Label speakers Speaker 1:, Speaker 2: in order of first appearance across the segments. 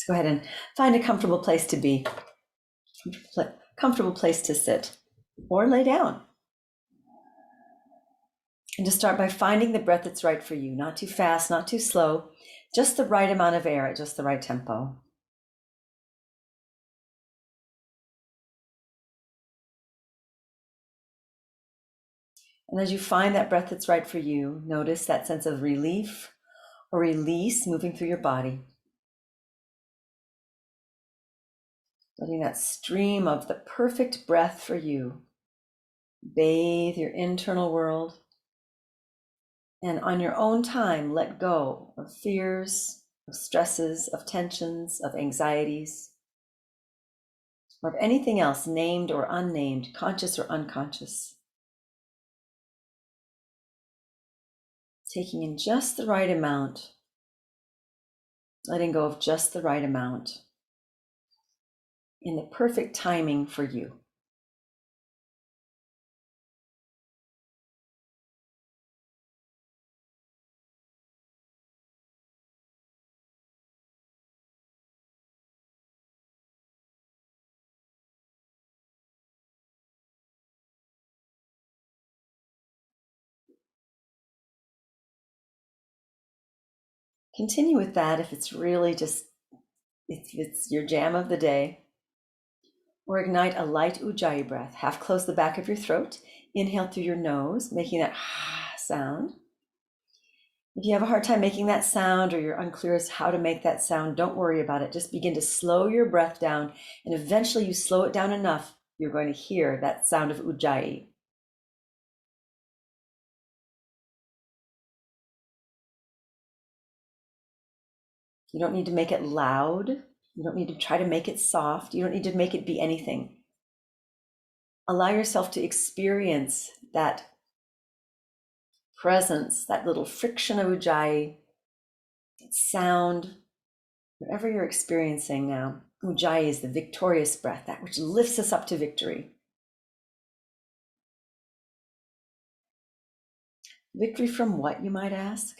Speaker 1: Go ahead and find a comfortable place to be, comfortable place to sit or lay down. And to start by finding the breath that's right for you, not too fast, not too slow, just the right amount of air at just the right tempo. And as you find that breath that's right for you, notice that sense of relief or release moving through your body. Letting that stream of the perfect breath for you bathe your internal world. And on your own time, let go of fears, of stresses, of tensions, of anxieties, or of anything else named or unnamed, conscious or unconscious. Taking in just the right amount, letting go of just the right amount in the perfect timing for you. Continue with that if it's really just, if it's your jam of the day. Or ignite a light ujjayi breath. Half close the back of your throat. Inhale through your nose, making that sound. If you have a hard time making that sound or you're unclear as how to make that sound, don't worry about it. Just begin to slow your breath down, and eventually you slow it down enough, you're going to hear that sound of ujjayi. You don't need to make it loud. You don't need to try to make it soft. You don't need to make it be anything. Allow yourself to experience that presence, that little friction of ujjayi, that sound, whatever you're experiencing now. Ujjayi is the victorious breath, that which lifts us up to victory. Victory from what, you might ask?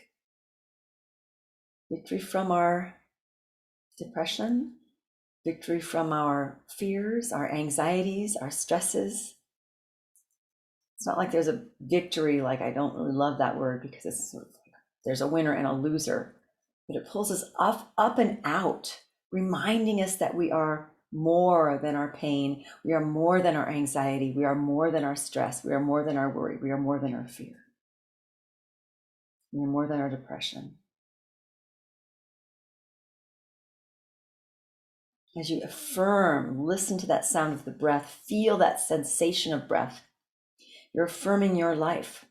Speaker 1: Victory from our depression, victory from our fears, our anxieties, our stresses. It's not like there's a victory, like I don't really love that word because it's sort of like there's a winner and a loser, but it pulls us up and out, reminding us that we are more than our pain, we are more than our anxiety, we are more than our stress, we are more than our worry, we are more than our fear, we are more than our depression. As you affirm, listen to that sound of the breath, feel that sensation of breath. You're affirming your life.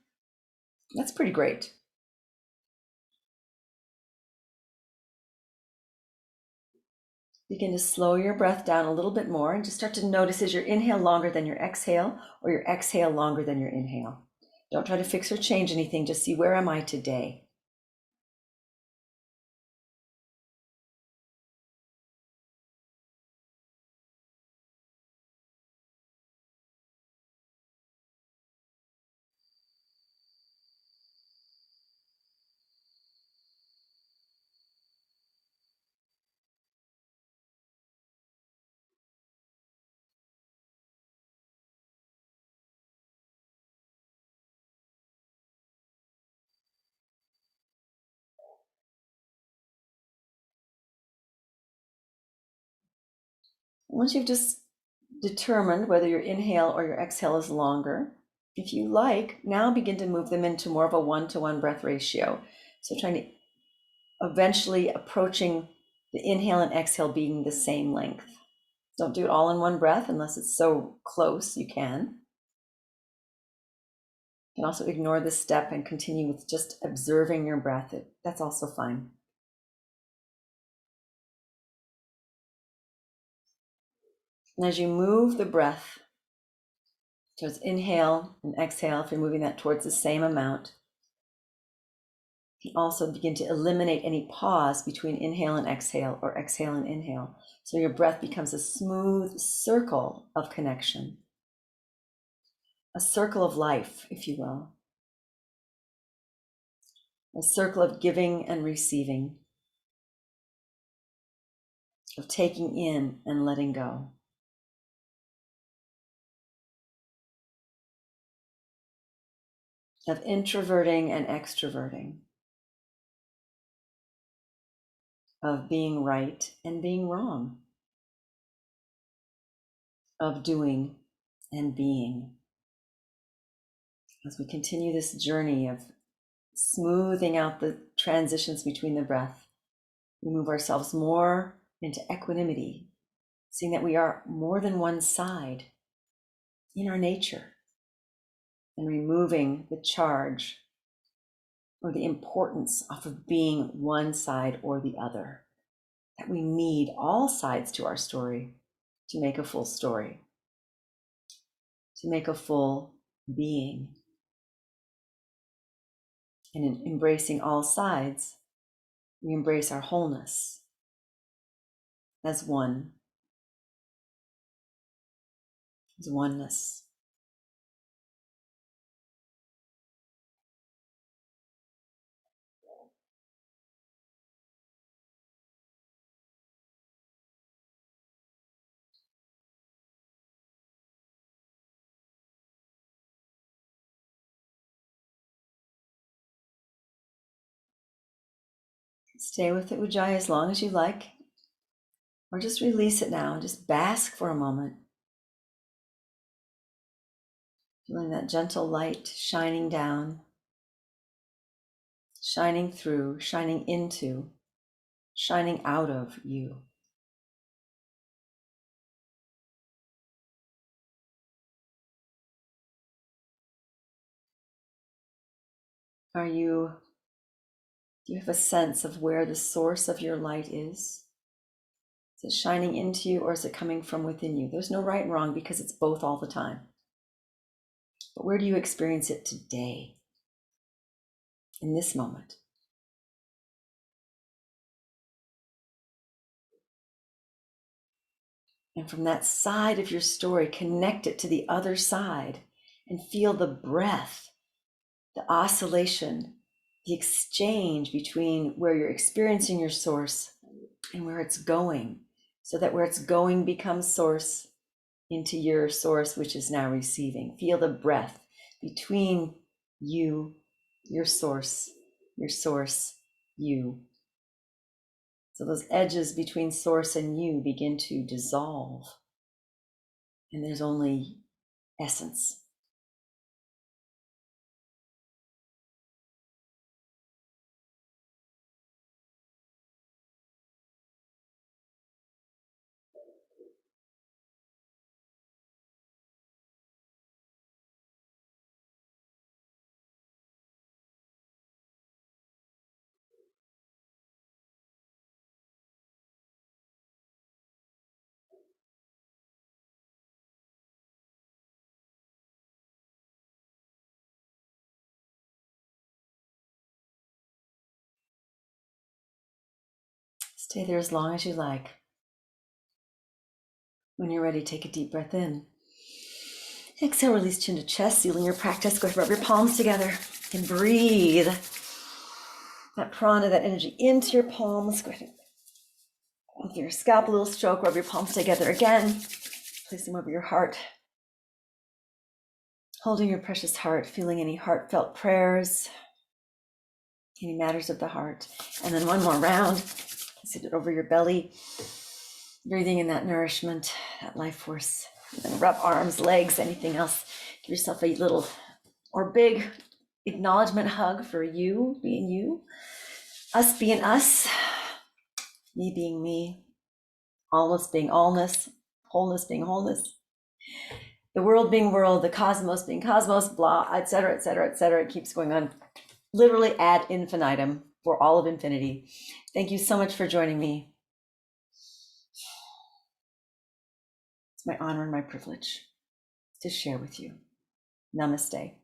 Speaker 1: That's pretty great. Begin to slow your breath down a little bit more and just start to notice is your inhale longer than your exhale or your exhale longer than your inhale. Don't try to fix or change anything, just see where am I today. Once you've just determined whether your inhale or your exhale is longer, if you like, now begin to move them into more of a 1-to-1 breath ratio. So trying to eventually approaching the inhale and exhale being the same length. Don't do it all in one breath unless it's so close you can. You can also ignore this step and continue with just observing your breath. That's also fine. And as you move the breath towards inhale and exhale, if you're moving that towards the same amount, you can also begin to eliminate any pause between inhale and exhale or exhale and inhale. So your breath becomes a smooth circle of connection, a circle of life, if you will, a circle of giving and receiving. of taking in and letting go, of introverting and extroverting, of being right and being wrong, of doing and being. As we continue this journey of smoothing out the transitions between the breath, we move ourselves more into equanimity, seeing that we are more than one side in our nature, and removing the charge or the importance off of being one side or the other, that we need all sides to our story to make a full story, to make a full being. And in embracing all sides, we embrace our wholeness as one, as oneness. Stay with the ujjayi as long as you like, or just release it now and just bask for a moment. Feeling that gentle light shining down, shining through, shining into, shining out of you. Do you have a sense of where the source of your light is? Is it shining into you or is it coming from within you? There's no right and wrong because it's both all the time. But where do you experience it today, in this moment? And from that side of your story, connect it to the other side and feel the breath, the oscillation, the exchange between where you're experiencing your source and where it's going, so that where it's going becomes source into your source, which is now receiving. Feel the breath between you, your source, you. So those edges between source and you begin to dissolve, and there's only essence. Stay there as long as you like. When you're ready, take a deep breath in. Exhale, release chin to chest, sealing your practice. Go ahead, rub your palms together and breathe that prana, that energy into your palms. Go ahead, with your scalp, a little stroke, rub your palms together again. Place them over your heart. Holding your precious heart, feeling any heartfelt prayers, any matters of the heart. And then one more round. Sit it over your belly, breathing in that nourishment, that life force. And then rub arms, legs, anything else. Give yourself a little or big acknowledgement hug for you being you, us being us, me being me, allness being allness, wholeness being wholeness, the world being world, the cosmos being cosmos, blah, etc., etc., etc. It keeps going on, literally ad infinitum, for all of infinity. Thank you so much for joining me. It's my honor and my privilege to share with you. Namaste.